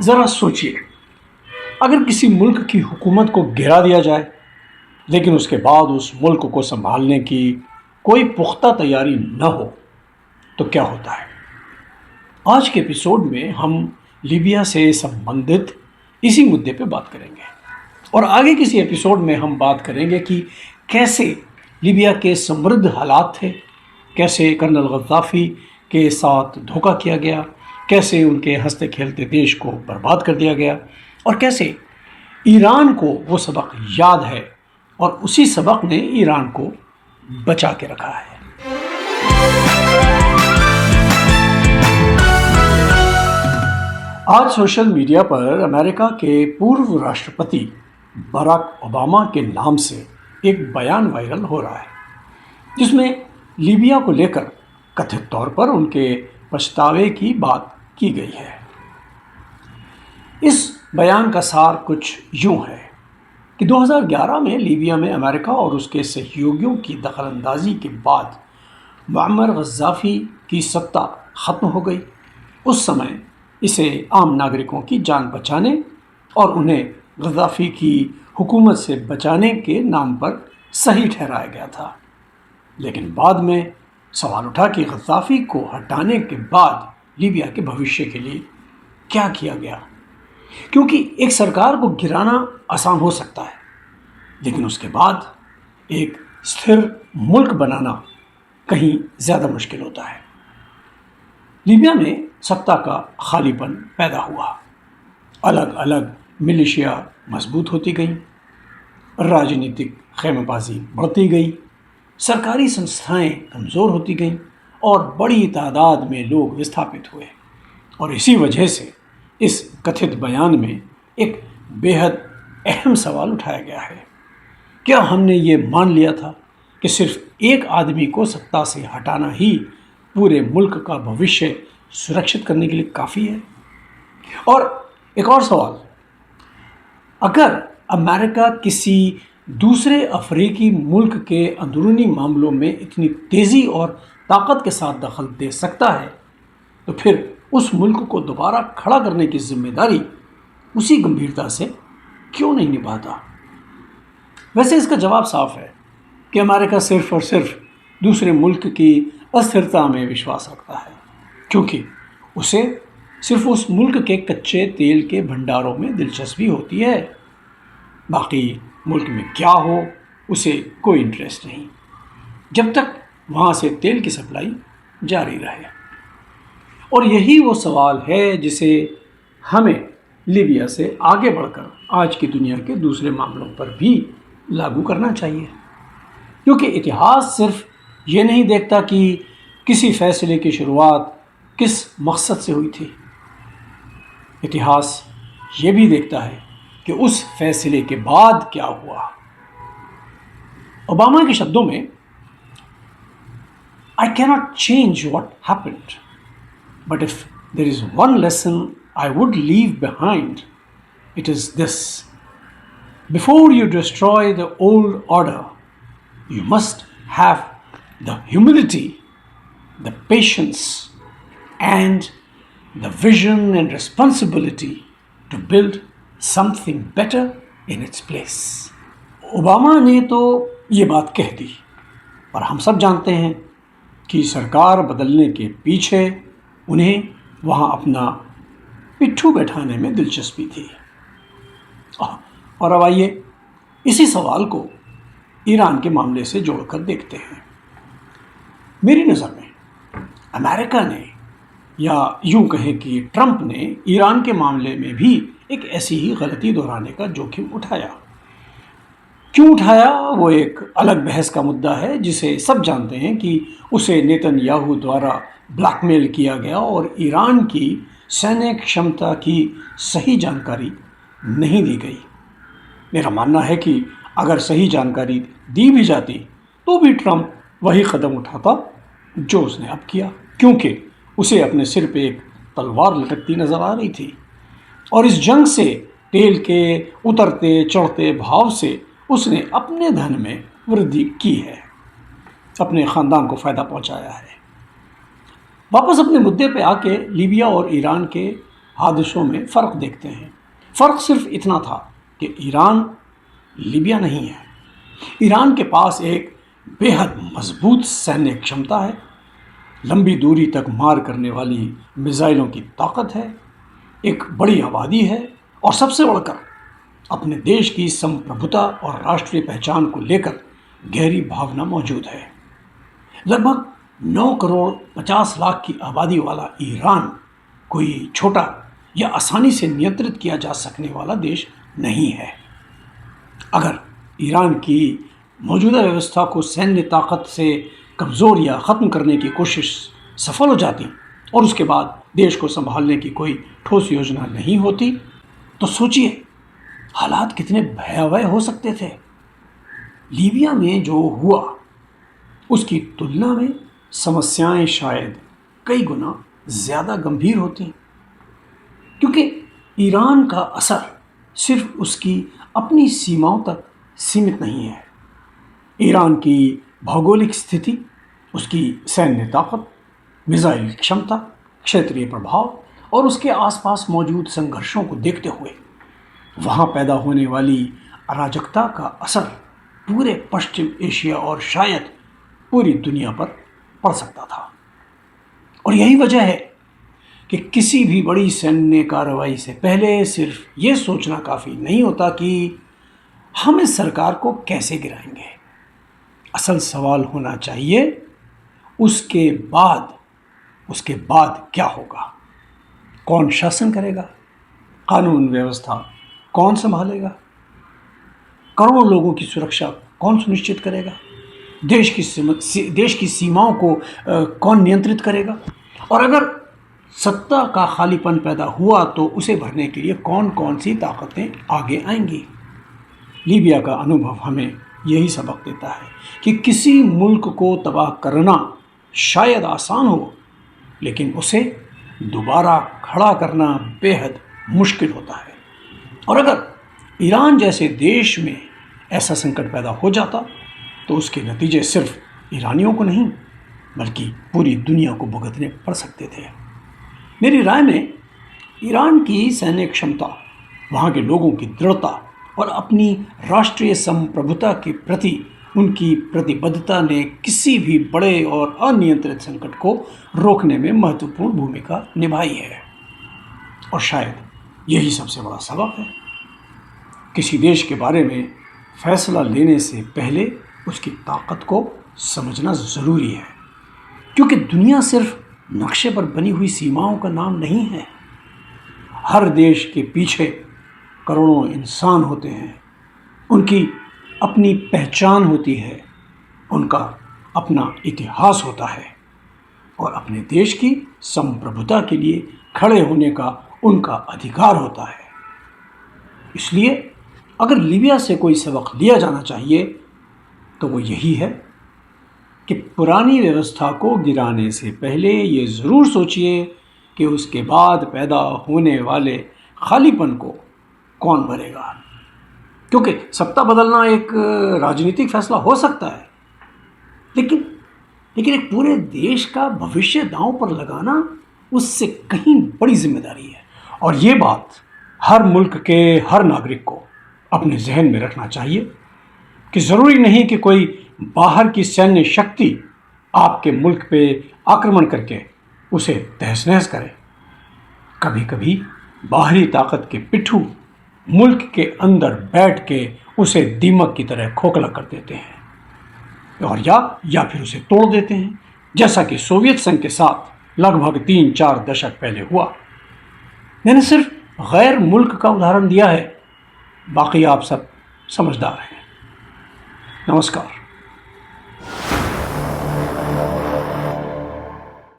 ज़रा सोचिए, अगर किसी मुल्क की हुकूमत को गिरा दिया जाए, लेकिन उसके बाद उस मुल्क को संभालने की कोई पुख्ता तैयारी न हो, तो क्या होता है? आज के एपिसोड में हम लीबिया से संबंधित इसी मुद्दे पे बात करेंगे और आगे किसी एपिसोड में हम बात करेंगे कि कैसे लीबिया के समृद्ध हालात थे, कैसे कर्नल गद्दाफ़ी के साथ धोखा किया गया, कैसे उनके हंसते खेलते देश को बर्बाद कर दिया गया और कैसे ईरान को वो सबक याद है और उसी सबक ने ईरान को बचा के रखा है। आज सोशल मीडिया पर अमेरिका के पूर्व राष्ट्रपति बराक ओबामा के नाम से एक बयान वायरल हो रहा है, जिसमें लीबिया को लेकर कथित तौर पर उनके पछतावे की बात की गई है। इस बयान का सार कुछ यूं है कि 2011 में लीबिया में अमेरिका और उसके सहयोगियों की दखलंदाजी के बाद मुअम्मर गद्दाफ़ी की सत्ता ख़त्म हो गई। उस समय इसे आम नागरिकों की जान बचाने और उन्हें गद्दाफ़ी की हुकूमत से बचाने के नाम पर सही ठहराया गया था। लेकिन बाद में सवाल उठा कि गद्दाफ़ी को हटाने के बाद लीबिया के भविष्य के लिए क्या किया गया, क्योंकि एक सरकार को गिराना आसान हो सकता है, लेकिन उसके बाद एक स्थिर मुल्क बनाना कहीं ज़्यादा मुश्किल होता है। लीबिया में सत्ता का खालीपन पैदा हुआ, अलग अलग मिलिशिया मजबूत होती गईं, राजनीतिक खेमेबाजी बढ़ती गई, सरकारी संस्थाएं कमज़ोर होती गईं और बड़ी तादाद में लोग विस्थापित हुए। और इसी वजह से इस कथित बयान में एक बेहद अहम सवाल उठाया गया है। क्या हमने ये मान लिया था कि सिर्फ एक आदमी को सत्ता से हटाना ही पूरे मुल्क का भविष्य सुरक्षित करने के लिए काफ़ी है? और एक और सवाल, अगर अमेरिका किसी दूसरे अफ्रीकी मुल्क के अंदरूनी मामलों में इतनी तेज़ी और ताकत के साथ दखल दे सकता है, तो फिर उस मुल्क को दोबारा खड़ा करने की जिम्मेदारी उसी गंभीरता से क्यों नहीं निभाता? वैसे इसका जवाब साफ है कि अमेरिका सिर्फ और सिर्फ दूसरे मुल्क की अस्थिरता में विश्वास रखता है, क्योंकि उसे सिर्फ उस मुल्क के कच्चे तेल के भंडारों में दिलचस्पी होती है। बाकी मुल्क में क्या हो उसे कोई इंटरेस्ट नहीं, जब तक वहाँ से तेल की सप्लाई जारी रहे। और यही वो सवाल है जिसे हमें लीबिया से आगे बढ़कर आज की दुनिया के दूसरे मामलों पर भी लागू करना चाहिए, क्योंकि इतिहास सिर्फ ये नहीं देखता कि किसी फैसले की शुरुआत किस मकसद से हुई थी, इतिहास ये भी देखता है कि उस फैसले के बाद क्या हुआ। ओबामा के शब्दों में, I cannot change what happened, but if there is one lesson I would leave behind, it is this: before you destroy the old order, you must have the humility, the patience, and the vision and responsibility to build something better in its place. Obama ने तो ये बात कह दी, और हम सब जानते हैं कि सरकार बदलने के पीछे उन्हें वहाँ अपना पिट्ठू बैठाने में दिलचस्पी थी। और अब आइए इसी सवाल को ईरान के मामले से जोड़कर देखते हैं। मेरी नज़र में अमेरिका ने, या यूं कहें कि ट्रंप ने, ईरान के मामले में भी एक ऐसी ही गलती दोहराने का जोखिम उठाया। क्यों उठाया वो एक अलग बहस का मुद्दा है, जिसे सब जानते हैं कि उसे नेतन्याहू द्वारा ब्लैकमेल किया गया और ईरान की सैन्य क्षमता की सही जानकारी नहीं दी गई। मेरा मानना है कि अगर सही जानकारी दी भी जाती तो भी ट्रंप वही कदम उठाता जो उसने अब किया, क्योंकि उसे अपने सिर पे एक तलवार लटकती नज़र आ रही थी और इस जंग से, तेल के उतरते चढ़ते भाव से उसने अपने धन में वृद्धि की है, अपने ख़ानदान को फ़ायदा पहुंचाया है। वापस अपने मुद्दे पे आके लीबिया और ईरान के हादसों में फ़र्क देखते हैं। फ़र्क सिर्फ इतना था कि ईरान लीबिया नहीं है। ईरान के पास एक बेहद मजबूत सैन्य क्षमता है, लंबी दूरी तक मार करने वाली मिसाइलों की ताकत है, एक बड़ी आबादी है और सबसे बढ़कर अपने देश की संप्रभुता और राष्ट्रीय पहचान को लेकर गहरी भावना मौजूद है। लगभग 9 करोड़ 50 लाख की आबादी वाला ईरान कोई छोटा या आसानी से नियंत्रित किया जा सकने वाला देश नहीं है। अगर ईरान की मौजूदा व्यवस्था को सैन्य ताकत से कमज़ोर या ख़त्म करने की कोशिश सफल हो जाती और उसके बाद देश को संभालने की कोई ठोस योजना नहीं होती, तो सोचिए हालात कितने भयावह हो सकते थे। लीबिया में जो हुआ उसकी तुलना में समस्याएं शायद कई गुना ज़्यादा गंभीर होती, क्योंकि ईरान का असर सिर्फ उसकी अपनी सीमाओं तक सीमित नहीं है। ईरान की भौगोलिक स्थिति, उसकी सैन्य ताकत, मिसाइल क्षमता, क्षेत्रीय प्रभाव और उसके आसपास मौजूद संघर्षों को देखते हुए वहाँ पैदा होने वाली अराजकता का असर पूरे पश्चिम एशिया और शायद पूरी दुनिया पर पड़ सकता था। और यही वजह है कि किसी भी बड़ी सैन्य कार्रवाई से पहले सिर्फ ये सोचना काफ़ी नहीं होता कि हम इस सरकार को कैसे गिराएंगे। असल सवाल होना चाहिए उसके बाद क्या होगा, कौन शासन करेगा, कानून व्यवस्था कौन संभालेगा, करोड़ों लोगों की सुरक्षा कौन सुनिश्चित करेगा, देश की सीमाओं को कौन नियंत्रित करेगा, और अगर सत्ता का खालीपन पैदा हुआ तो उसे भरने के लिए कौन कौन सी ताकतें आगे आएंगी। लीबिया का अनुभव हमें यही सबक देता है कि किसी मुल्क को तबाह करना शायद आसान हो, लेकिन उसे दोबारा खड़ा करना बेहद मुश्किल होता है। और अगर ईरान जैसे देश में ऐसा संकट पैदा हो जाता तो उसके नतीजे सिर्फ ईरानियों को नहीं बल्कि पूरी दुनिया को भुगतने पड़ सकते थे। मेरी राय में ईरान की सैन्य क्षमता, वहाँ के लोगों की दृढ़ता और अपनी राष्ट्रीय संप्रभुता के प्रति उनकी प्रतिबद्धता ने किसी भी बड़े और अनियंत्रित संकट को रोकने में महत्वपूर्ण भूमिका निभाई है। और शायद यही सबसे बड़ा सबक है। किसी देश के बारे में फैसला लेने से पहले उसकी ताकत को समझना ज़रूरी है, क्योंकि दुनिया सिर्फ नक्शे पर बनी हुई सीमाओं का नाम नहीं है। हर देश के पीछे करोड़ों इंसान होते हैं, उनकी अपनी पहचान होती है, उनका अपना इतिहास होता है और अपने देश की संप्रभुता के लिए खड़े होने का उनका अधिकार होता है। इसलिए अगर लीबिया से कोई सबक लिया जाना चाहिए तो वो यही है कि पुरानी व्यवस्था को गिराने से पहले ये ज़रूर सोचिए कि उसके बाद पैदा होने वाले खालीपन को कौन भरेगा। क्योंकि सत्ता बदलना एक राजनीतिक फैसला हो सकता है, लेकिन एक पूरे देश का भविष्य दांव पर लगाना उससे कहीं बड़ी जिम्मेदारी है। और ये बात हर मुल्क के हर नागरिक को अपने जहन में रखना चाहिए कि ज़रूरी नहीं कि कोई बाहर की सैन्य शक्ति आपके मुल्क पे आक्रमण करके उसे तहस नहस करे। कभी कभी बाहरी ताकत के पिट्ठू मुल्क के अंदर बैठ के उसे दीमक की तरह खोखला कर देते हैं और या फिर उसे तोड़ देते हैं, जैसा कि सोवियत संघ के साथ लगभग 3-4 दशक पहले हुआ। मैंने सिर्फ गैर मुल्क का उदाहरण दिया है, बाकी आप सब समझदार हैं। नमस्कार।